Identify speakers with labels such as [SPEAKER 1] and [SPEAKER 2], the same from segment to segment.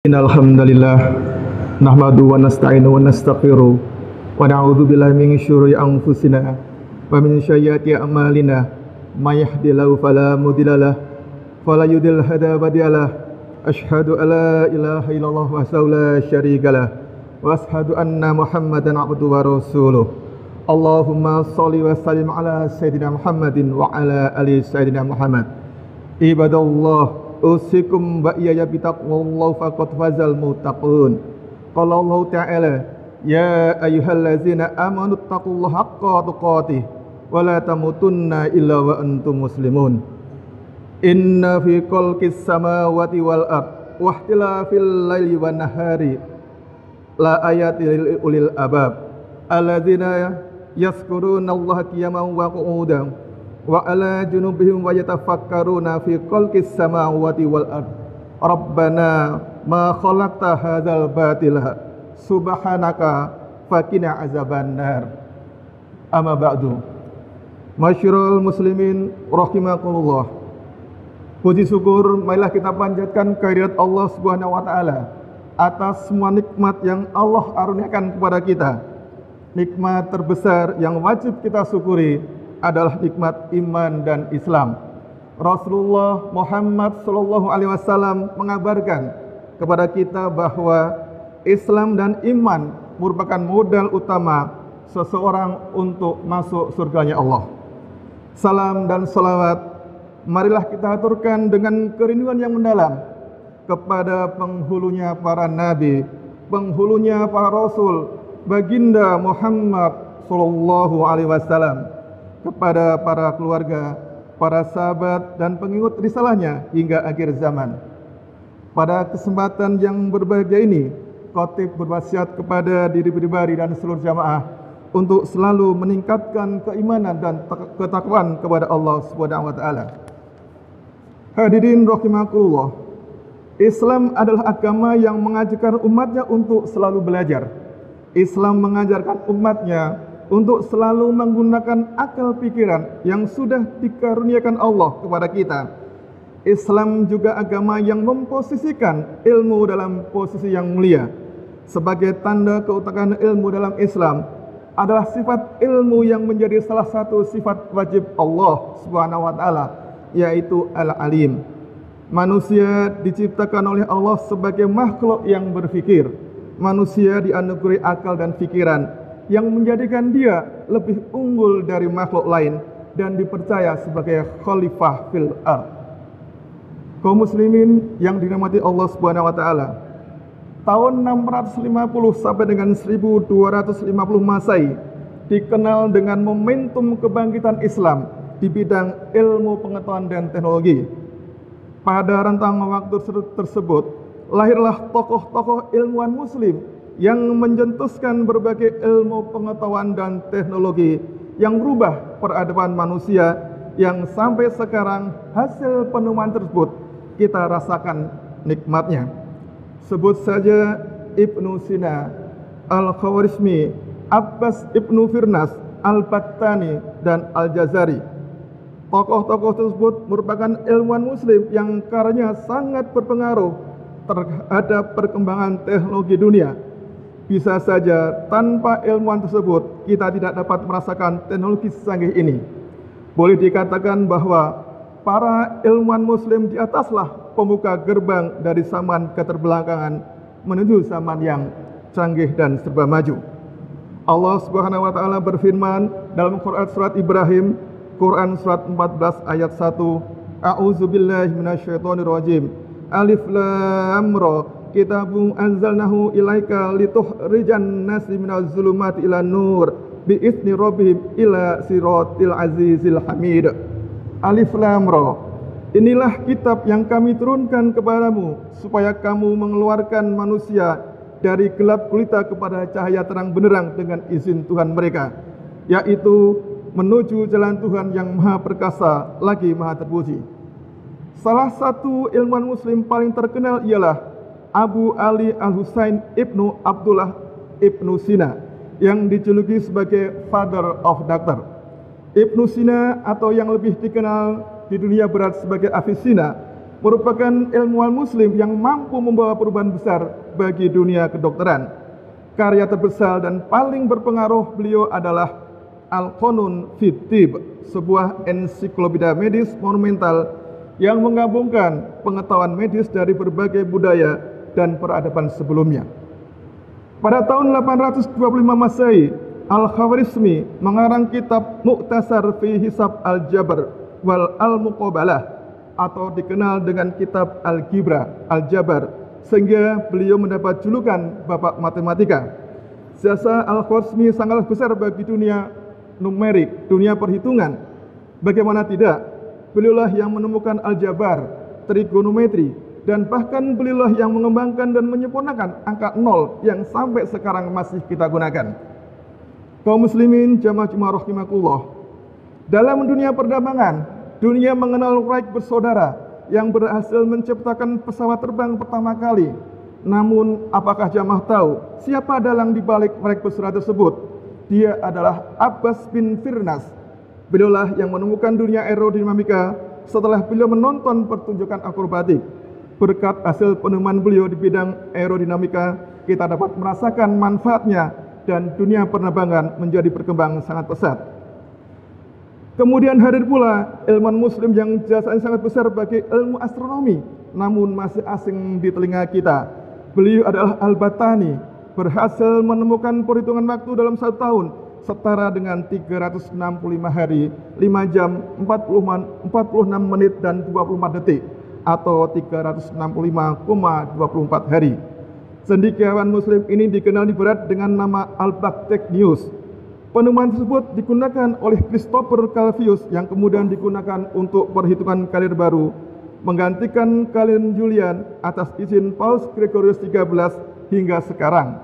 [SPEAKER 1] Innal hamdalillah nahmadu wa nasta'inu wa nastaghfiru wa na'udzu billahi min syururi anfusina wa min sayyiati a'malina may yahdihillahu fala mudhillalah wa la yudhlil fala hadiyalah asyhadu an la ilaha illallah wahdahu la syarikalah wa asyhadu anna muhammadan abduhu wa rasuluh. Allahumma shalli wa sallim ala sayyidina Muhammadin wa ala ali sayyidina Muhammad. Ibadallah usikum wa iyaya bitaqwallahu faqad fazal muttaqun. Qala Allah Ta'ala, ya ayyuhallazina amanu taqullaha haqqa tuqatih wa la tamutunna illa wa antum muslimun. Inna fi khalqis samawati wal ard wa ikhtilafil laili wan nahari la ayatin lil ulil albab allazina yazkuruna Allaha qiyaman wa qu'udan wa ala junubihim wa yatafakkaruna fi khalqis samawati wal ard. Rabbana ma khalaqta hadzal batila subhanaka faqina azabannar. Amma ba'du. Masyarul muslimin rahimakumullah. Puji syukur marilah kita panjatkan kehadirat Allah Subhanahu wa taala atas semua nikmat yang Allah aruniakan kepada kita. Nikmat terbesar yang wajib kita syukuri adalah nikmat iman dan Islam. Rasulullah Muhammad SAW mengabarkan kepada kita bahwa Islam dan iman merupakan modal utama seseorang untuk masuk surganya Allah. Salam dan salawat marilah kita aturkan dengan kerinduan yang mendalam kepada penghulunya para nabi, penghulunya para rasul, baginda Muhammad SAW, kepada para keluarga, para sahabat dan pengikut risalahnya hingga akhir zaman. Pada kesempatan yang berbahagia ini, khatib berwasiat kepada diri pribadi dan seluruh jamaah untuk selalu meningkatkan keimanan dan ketakwaan kepada Allah Subhanahu wa taala. Hadirin rahimakumullah, Islam adalah agama yang mengajarkan umatnya untuk selalu belajar. Islam mengajarkan umatnya untuk selalu menggunakan akal pikiran yang sudah dikaruniakan Allah kepada kita. Islam juga agama yang memposisikan ilmu dalam posisi yang mulia. Sebagai tanda keutamaan ilmu dalam Islam adalah sifat ilmu yang menjadi salah satu sifat wajib Allah Subhanahu wa taala, yaitu Al-Alim. Manusia diciptakan oleh Allah sebagai makhluk yang berfikir. Manusia dianugerahi akal dan pikiran yang menjadikan dia lebih unggul dari makhluk lain dan dipercaya sebagai khalifah fil ard. Kaum muslimin yang dirahmati Allah Subhanahu wa taala, tahun 650 sampai dengan 1250 Masehi dikenal dengan momentum kebangkitan Islam di bidang ilmu pengetahuan dan teknologi. Pada rentang waktu tersebut lahirlah tokoh-tokoh ilmuwan muslim yang mencetuskan berbagai ilmu pengetahuan dan teknologi yang merubah peradaban manusia, yang sampai sekarang hasil penemuan tersebut kita rasakan nikmatnya. Sebut saja Ibnu Sina, Al-Khawarizmi, Abbas Ibnu Firnas, Al-Battani, dan Al-Jazari. Tokoh-tokoh tersebut merupakan ilmuwan muslim yang karyanya sangat berpengaruh terhadap perkembangan teknologi dunia. Bisa saja tanpa ilmuwan tersebut kita tidak dapat merasakan teknologi secanggih ini. Boleh dikatakan bahwa para ilmuwan muslim di ataslah pembuka gerbang dari zaman keterbelakangan menuju zaman yang canggih dan serba maju. Allah Subhanahu wa taala berfirman dalam Quran surat Ibrahim, Quran surat 14 ayat 1, A'udzubillahi minasyaitonirrajim. Alif lam ra, kitabun anzalnahu ilaika litukhrijan nasi minaz zulumati ilan nur biizni rabbihim ila siratil azizil hamid. Alif lam ra, inilah kitab yang kami turunkan kepadamu supaya kamu mengeluarkan manusia dari gelap gulita kepada cahaya terang benderang dengan izin Tuhan mereka, yaitu menuju jalan Tuhan yang maha perkasa lagi maha terpuji. Salah satu ilmuwan muslim paling terkenal ialah Abu Ali Al-Husain Ibnu Abdullah Ibnu Sina, yang dijuluki sebagai Father of Doctor. Ibnu Sina atau yang lebih dikenal di dunia barat sebagai Avicenna merupakan ilmuwan muslim yang mampu membawa perubahan besar bagi dunia kedokteran. Karya terbesar dan paling berpengaruh beliau adalah Al-Qanun fi Tibb, sebuah ensiklopedia medis monumental yang menggabungkan pengetahuan medis dari berbagai budaya dan peradaban sebelumnya. Pada tahun 825 Masehi, Al-Khwarizmi mengarang kitab Mukhtasar fi Hisab Al-Jabr wal Al-Muqabalah, atau dikenal dengan kitab Al-Jabar, sehingga beliau mendapat julukan Bapak Matematika. Jasa Al-Khwarizmi sangatlah besar bagi dunia numerik, dunia perhitungan. Bagaimana tidak, beliaulah yang menemukan Al-Jabar, trigonometri, dan bahkan beliaulah yang mengembangkan dan menyempurnakan angka 0 yang sampai sekarang masih kita gunakan. Kaum muslimin jamaah rahimakumullah, dalam dunia perdagangan, dunia mengenal raik bersaudara yang berhasil menciptakan pesawat terbang pertama kali. Namun, apakah jamaah tahu siapa dalang di balik raik bersaudara tersebut? Dia adalah Abbas bin Firnas. Beliaulah yang menemukan dunia aerodinamika setelah beliau menonton pertunjukan akrobatik. Berkat hasil penemuan beliau di bidang aerodinamika, kita dapat merasakan manfaatnya dan dunia penerbangan menjadi berkembang sangat pesat. Kemudian hadir pula ilmuwan muslim yang jasanya sangat besar bagi ilmu astronomi, namun masih asing di telinga kita. Beliau adalah Al-Battani, berhasil menemukan perhitungan waktu dalam 1 tahun setara dengan 365 hari, 5 jam, 46 menit dan 24 detik, atau 365,24 hari. Cendekiawan muslim ini dikenal di barat dengan nama Albategnius. Penemuan tersebut digunakan oleh Christopher Columbus yang kemudian digunakan untuk perhitungan kalender baru, menggantikan kalender Julian atas izin Paus Gregorius XIII hingga sekarang.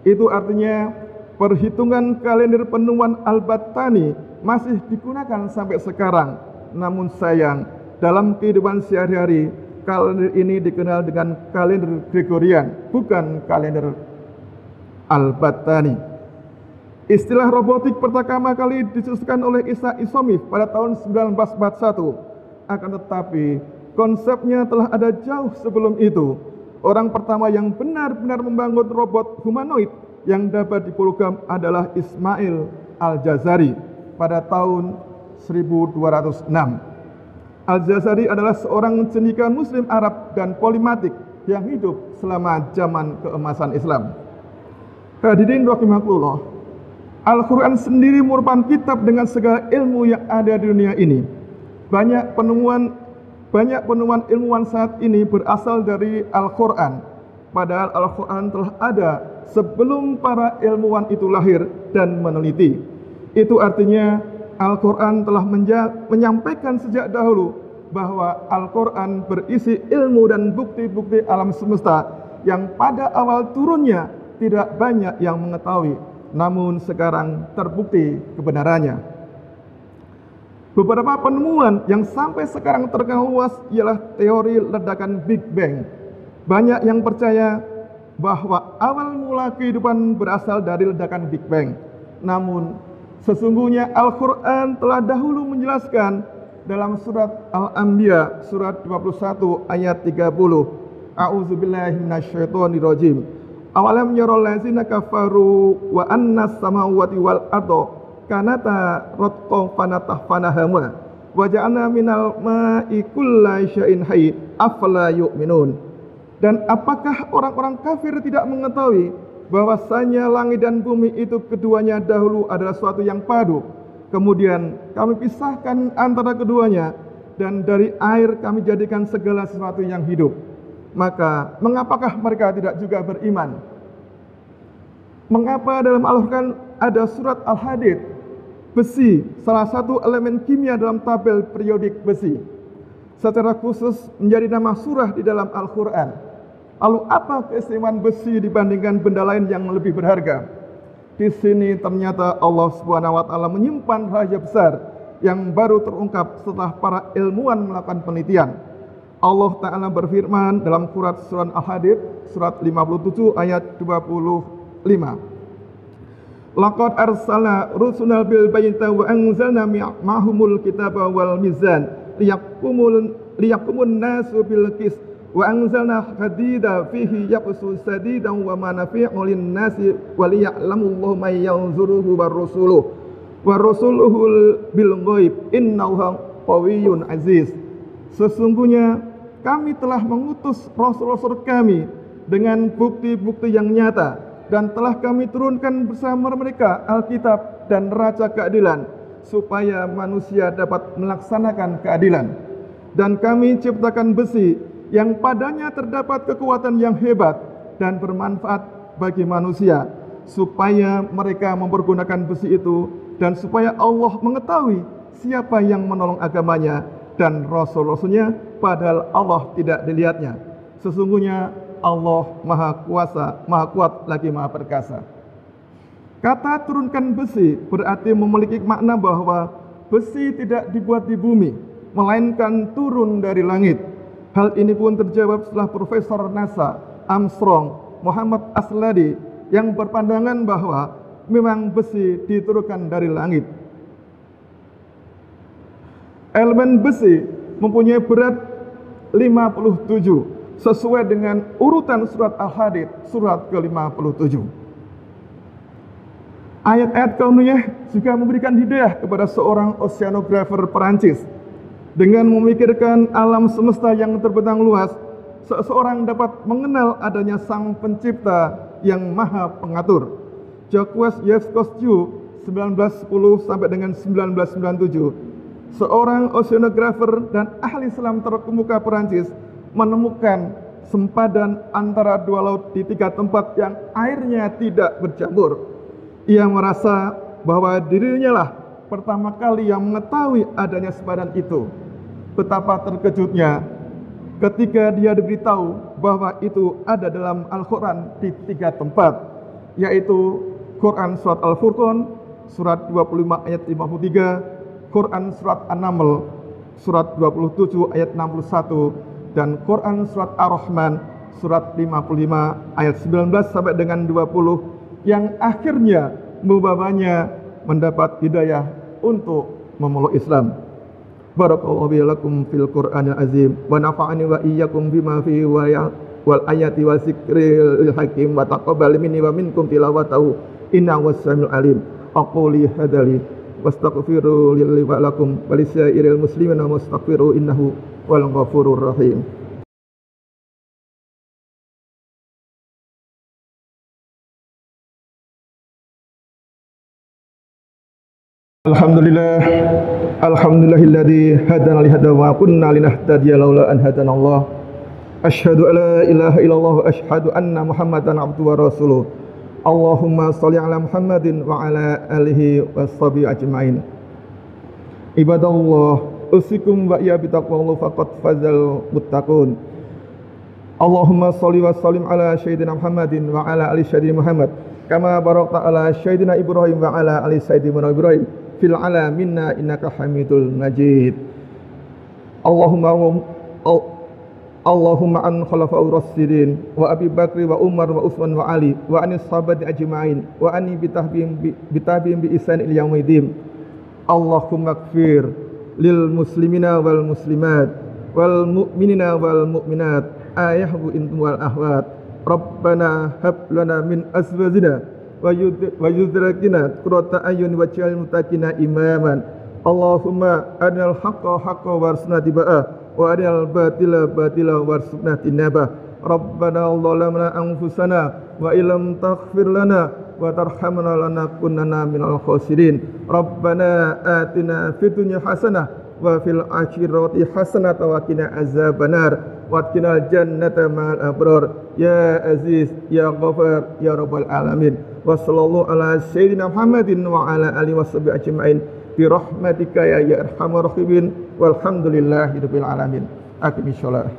[SPEAKER 1] Itu artinya perhitungan kalender penemuan Al-Battani masih digunakan sampai sekarang. Namun sayang, dalam kehidupan sehari-hari, kalender ini dikenal dengan kalender Gregorian, bukan kalender Al-Battani. Istilah robotik pertama kali dicetuskan oleh Isaac Asimov pada tahun 1941. Akan tetapi, konsepnya telah ada jauh sebelum itu. Orang pertama yang benar-benar membangun robot humanoid yang dapat diprogram adalah Ismail Al-Jazari pada tahun 1206. Al-Jazari adalah seorang cendekiawan muslim Arab dan polimatik yang hidup selama zaman keemasan Islam. Hadirin rahimakumullah, Al-Quran sendiri merupakan kitab dengan segala ilmu yang ada di dunia ini. Banyak penemuan ilmuwan saat ini berasal dari Al-Quran, padahal Al-Quran telah ada sebelum para ilmuwan itu lahir dan meneliti. Itu artinya Al-Quran telah menyampaikan sejak dahulu bahwa Al-Quran berisi ilmu dan bukti-bukti alam semesta yang pada awal turunnya tidak banyak yang mengetahui, namun sekarang terbukti kebenarannya. Beberapa penemuan yang sampai sekarang terkenal luas ialah teori ledakan Big Bang. Banyak yang percaya bahwa awal mula kehidupan berasal dari ledakan Big Bang. Namun, sesungguhnya Al-Quran telah dahulu menjelaskan dalam surat Al-Anbiya, surat 21 ayat 30. A'udzubillahi minasyaitonirrajim. Awalam yaral ladzina kafaru wa annas samawati wal arda kanata ratqan fanatahfanahuma wa ja'alna minal ma'i kullai syai'in hayy afala yu'minun. Dan apakah orang-orang kafir tidak mengetahui bahwasanya langit dan bumi itu keduanya dahulu adalah suatu yang padu, kemudian kami pisahkan antara keduanya, dan dari air kami jadikan segala sesuatu yang hidup. Maka mengapakah mereka tidak juga beriman? Mengapa dalam Al-Quran ada surat Al-Hadid, besi, salah satu elemen kimia dalam tabel periodik besi, secara khusus menjadi nama surah di dalam Al-Quran? Lalu apa keistimewaan besi dibandingkan benda lain yang lebih berharga? Di sini ternyata Allah Subhanahu wa taala menyimpan rahasia besar yang baru terungkap setelah para ilmuwan melakukan penelitian. Allah taala berfirman dalam surat Al-Hadid surat 57 ayat 25. Laqad arsalna rusulana bil bayyinati wa anzalna ma'ahumul kitaba wal mizan liyaqumun nasu bil qis wa anzalna hadida fihi yaqsu sadidan wa manafi'u lin nasi wa liya'lamullahu may yanzuruhu war rasuluhu bil ghaib innahu qawiyyun aziz. Sesungguhnya kami telah mengutus rasul-rasul kami dengan bukti-bukti yang nyata, dan telah kami turunkan bersama mereka Alkitab dan neraca keadilan, supaya manusia dapat melaksanakan keadilan. Dan kami ciptakan besi yang padanya terdapat kekuatan yang hebat dan bermanfaat bagi manusia, supaya mereka mempergunakan besi itu, dan supaya Allah mengetahui siapa yang menolong agamanya dan rasul-rasulnya, padahal Allah tidak dilihatnya. Sesungguhnya Allah Maha Kuasa, Maha Kuat lagi Maha Perkasa. Kata turunkan besi berarti memiliki makna bahwa besi tidak dibuat di bumi, melainkan turun dari langit. Hal ini pun terjawab setelah Profesor NASA Armstrong Muhammad Asladi yang berpandangan bahwa memang besi diturunkan dari langit. Elemen besi mempunyai berat 57 sesuai dengan urutan surat Al-Hadid surat ke-57. Ayat-ayat kauniyah juga memberikan hidayah kepada seorang oceanographer Perancis. Dengan memikirkan alam semesta yang terbentang luas, seseorang dapat mengenal adanya sang pencipta yang maha pengatur. Jacques Yevcosio 1910 sampai dengan 1997, seorang oceanographer dan ahli selam terkemuka Perancis, menemukan sempadan antara dua laut di 3 tempat yang airnya tidak bercampur. Ia merasa bahwa dirinya lah pertama kali yang mengetahui adanya sempadan itu. Betapa terkejutnya ketika dia diberitahu bahwa itu ada dalam Al-Quran di 3 tempat, yaitu Quran Surat Al-Furqan, Surat 25 ayat 53, Quran Surat An-Naml, Surat 27 ayat 61, dan Quran Surat Ar-Rahman, Surat 55 ayat 19 sampai dengan 20, yang akhirnya membawanya mendapat hidayah untuk memeluk Islam. Barakallahu lakum fil Qur'anil azim wa nafa'ani wa iyyakum bima fihi wal ayati wa zikril hakim wa taqabbal minni wa minkum tilawatahu innahu was-sami'ul alim. Aquli hadali wastaghfiru lillahi wa lakum wa lisairil muslimina wastaghfiru innahu wal ghafurur rahim. Alhamdulillah, alhamdulillahilladzi hadana li hada wa kunna linahtadiya laula an hadana Allah. Asyhadu an la ilaha illallah wa asyhadu anna Muhammadan abduhu wa rasuluh. Allahumma shalli ala Muhammadin wa ala alihi washabihi ajmain. Ibadallah, usikum wa iya bitaqwallah faqad fazal muttaqun. Allahumma shalli wa sallim ala sayyidina Muhammadin wa ala ali sayyidina Muhammad kama barakta ala sayyidina Ibrahim wa ala ali sayyidina Ibrahim fil alaminna innaka hamidul majid. Allahumma an khulafa'ur rasyidin wa Abi Bakri wa Umar wa Utsman wa Ali wa anis sahabati ajma'in wa anni bitahbihim bi ihsan ila yaumil. Allahumma ighfir lil muslimina wal muslimat wal mu'minina wal mu'minat ayahbu intum wal ahwat. Rabbana hab lana min azwajina wa yudrakina qurrata ayun waj'al muttaqina imaman. Allahumma arinal haqqa haqqan warzuqna tiba'ah wa arinal batila batila warzuqna tinabah. Rabbana zalamna anfusana wa illam taghfir lana wa tarhamna lanakunanna minal khasirin. Rabbana atina fid dunya hasanah wa fil akhirati hasanah wa qina azabannar wa qina jannata ma'al abrar. Ya Aziz ya Ghafar ya Rabbal alamin. Wa sallallahu ala sayyidina Muhammadin wa ala alihi washabihi ajmain bi rahmatika ya arhamar rahimin walhamdulillahi rabbil alamin. Aqimissalah.